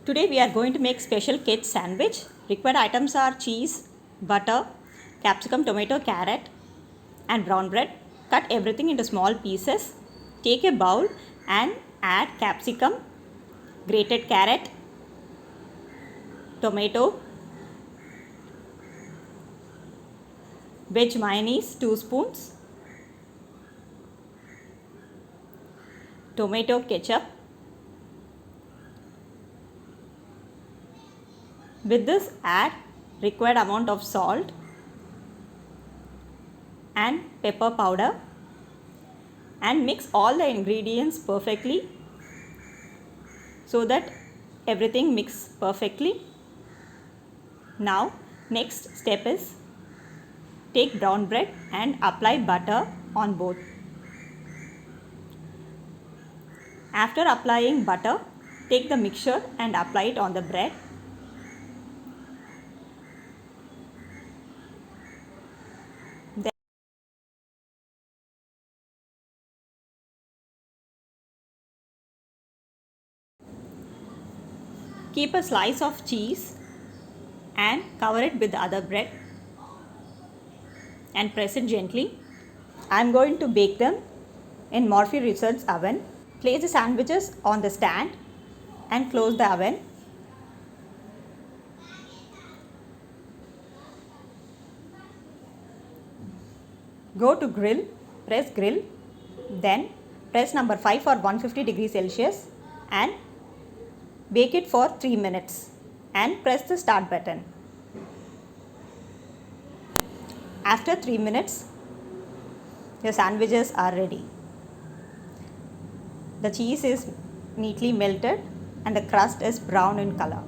Today we are going to make special kids sandwich. Required items are cheese, butter, capsicum, tomato, carrot and brown bread. Cut everything into small pieces. Take a bowl and add capsicum, grated carrot, tomato, veg mayonnaise 2 spoons, tomato ketchup. With this add required amount of salt and pepper powder and mix all the ingredients perfectly so that everything mix perfectly. Now next step is take brown bread and apply butter on both. After applying butter, take the mixture and apply it on the bread. Keep a slice of cheese and cover it with the other bread and press it gently. I am going to bake them in Morphy Results oven. Place the sandwiches on the stand and close the oven. Go to grill, press grill, then press number 5 for 150 degrees Celsius and bake it for 3 minutes and press the start button. After 3 minutes, your sandwiches are ready. The cheese is neatly melted and the crust is brown in color.